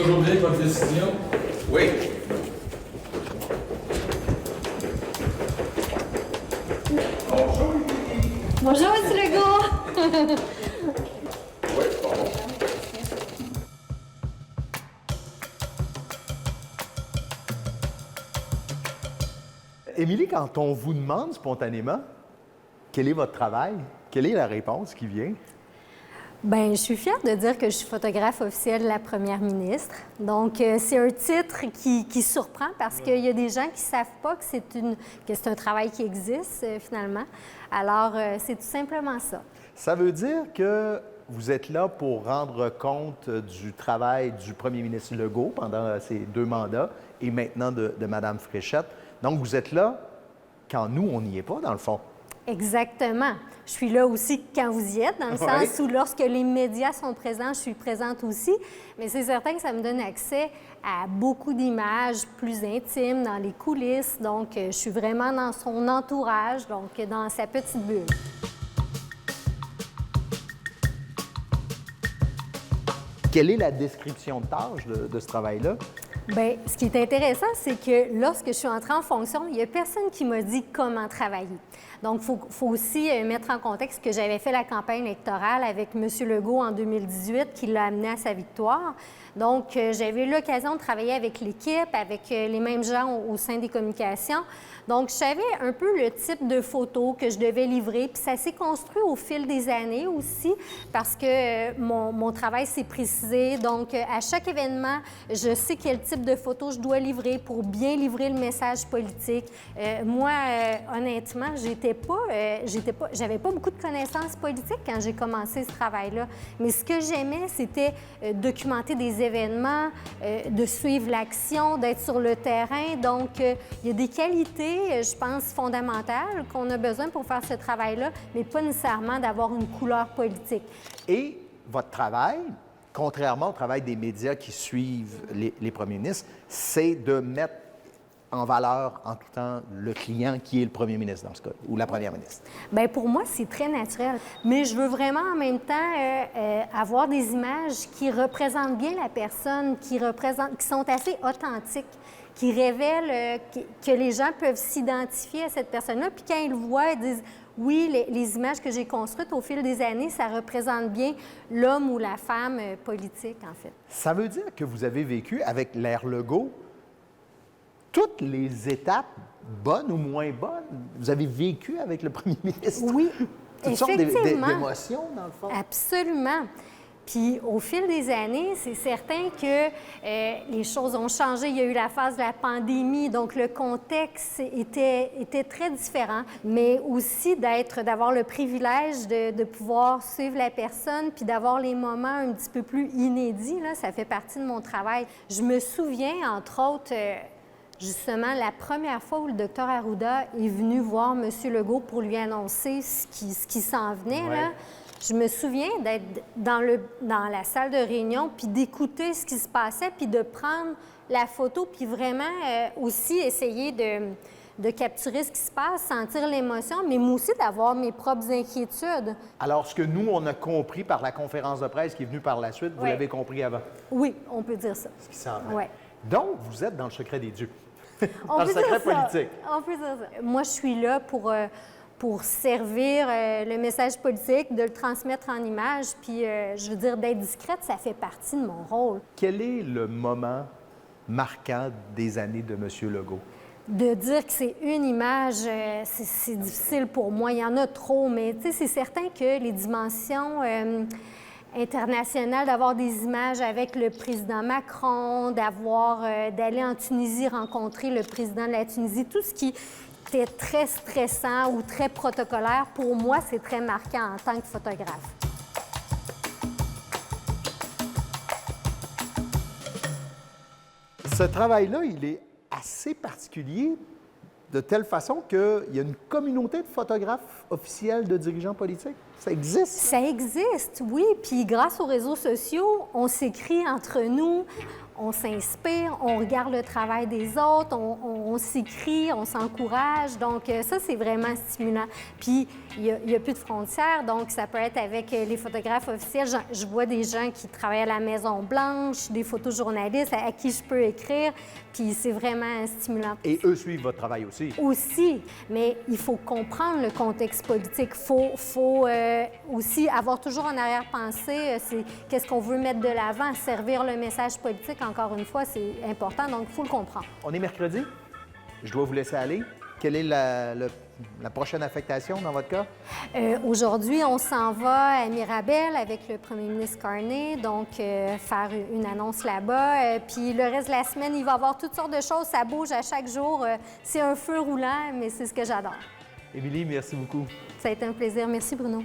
Toujours bien votre décision? Oui. Bonjour, M. Legault! Oui, pardon. Émilie, quand on vous demande spontanément quel est votre travail, quelle est la réponse qui vient? Bien, je suis fière de dire que je suis photographe officielle de la première ministre. Donc, c'est un titre qui surprend parce qu'il y a des gens qui ne savent pas que c'est un travail qui existe, finalement. Alors, c'est tout simplement ça. Ça veut dire que vous êtes là pour rendre compte du travail du premier ministre Legault pendant ses 2 mandats et maintenant de Mme Fréchette. Donc, vous êtes là quand nous, on n'y est pas, dans le fond. Exactement. Je suis là aussi quand vous y êtes, dans le Oui. sens où lorsque les médias sont présents, je suis présente aussi. Mais c'est certain que ça me donne accès à beaucoup d'images plus intimes dans les coulisses. Donc, je suis vraiment dans son entourage, donc dans sa petite bulle. Quelle est la description de tâche de ce travail-là? Bien, ce qui est intéressant, c'est que lorsque je suis entrée en fonction, il n'y a personne qui m'a dit comment travailler. Donc, il faut aussi mettre en contexte que j'avais fait la campagne électorale avec M. Legault en 2018, qui l'a amené à sa victoire. Donc, j'avais eu l'occasion de travailler avec l'équipe, avec les mêmes gens au sein des communications. Donc, je savais un peu le type de photos que je devais livrer. Puis ça s'est construit au fil des années aussi, parce que mon travail s'est précisé. Donc, à chaque événement, je sais quel type de photos je dois livrer pour bien livrer le message politique. Moi, honnêtement, j'avais pas beaucoup de connaissances politiques quand j'ai commencé ce travail-là. Mais ce que j'aimais, c'était documenter des événements, de suivre l'action, d'être sur le terrain. Donc, il y a des qualités, je pense, fondamentales qu'on a besoin pour faire ce travail-là, mais pas nécessairement d'avoir une couleur politique. Et votre travail, contrairement au travail des médias qui suivent les premiers ministres, c'est de mettre en valeur en tout temps le client qui est le premier ministre dans ce cas, ou la première ministre? Bien, pour moi, c'est très naturel. Mais je veux vraiment en même temps avoir des images qui représentent bien la personne, qui sont assez authentiques, qui révèlent que les gens peuvent s'identifier à cette personne-là. Puis quand ils le voient, ils disent oui, les images que j'ai construites au fil des années, ça représente bien l'homme ou la femme politique, en fait. Ça veut dire que vous avez vécu avec l'ère Legault toutes les étapes, bonnes ou moins bonnes. Vous avez vécu avec le premier ministre. Oui, toutes sortes effectivement. d'émotions, dans le fond. Absolument. Puis au fil des années, c'est certain que les choses ont changé. Il y a eu la phase de la pandémie, donc le contexte était très différent. Mais aussi d'avoir le privilège de pouvoir suivre la personne puis d'avoir les moments un petit peu plus inédits, là, ça fait partie de mon travail. Je me souviens, entre autres, justement, la première fois où le docteur Arruda est venu voir M. Legault pour lui annoncer ce qui s'en venait, Ouais. là, je me souviens d'être dans la salle de réunion puis d'écouter ce qui se passait puis de prendre la photo puis vraiment aussi essayer de capturer ce qui se passe, sentir l'émotion, mais moi aussi d'avoir mes propres inquiétudes. Alors, ce que nous, on a compris par la conférence de presse qui est venue par la suite, vous Ouais. l'avez compris avant, Oui, on peut dire ça. ce qui s'en vient. Ouais. Donc, vous êtes dans le secret des dieux, On dans le peut secret dire ça. politique. On peut dire ça. Moi, je suis là pour servir le message politique, de le transmettre en images, puis je veux dire, d'être discrète, ça fait partie de mon rôle. Quel est le moment marquant des années de M. Legault? De dire que c'est une image, c'est difficile pour moi. Il y en a trop, mais tu sais, c'est certain que les dimensions internationales, d'avoir des images avec le président Macron, d'aller en Tunisie rencontrer le président de la Tunisie, tout ce qui était très stressant ou très protocolaire, pour moi, c'est très marquant en tant que photographe. Ce travail-là, il est assez particulier de telle façon qu'il y a une communauté de photographes officiels de dirigeants politiques. Ça existe? Ça existe, oui. Puis grâce aux réseaux sociaux, on s'écrit entre nous, on s'inspire, on regarde le travail des autres, on s'écrit, on s'encourage. Donc, ça, c'est vraiment stimulant. Puis, il n'y a plus de frontières, donc ça peut être avec les photographes officiels. Je vois des gens qui travaillent à la Maison-Blanche, des photojournalistes à qui je peux écrire, puis c'est vraiment stimulant. Et eux suivent votre travail aussi. Aussi, mais il faut comprendre le contexte politique. Il faut aussi avoir toujours en arrière-pensée, c'est qu'est-ce qu'on veut mettre de l'avant, servir le message politique, encore une fois, c'est important, donc il faut le comprendre. On est mercredi. Je dois vous laisser aller. Quelle est la prochaine affectation dans votre cas? Aujourd'hui, on s'en va à Mirabel avec le premier ministre Carney, donc faire une annonce là-bas. Puis le reste de la semaine, il va y avoir toutes sortes de choses, ça bouge à chaque jour. C'est un feu roulant, mais c'est ce que j'adore. Émilie, merci beaucoup. Ça a été un plaisir. Merci, Bruno.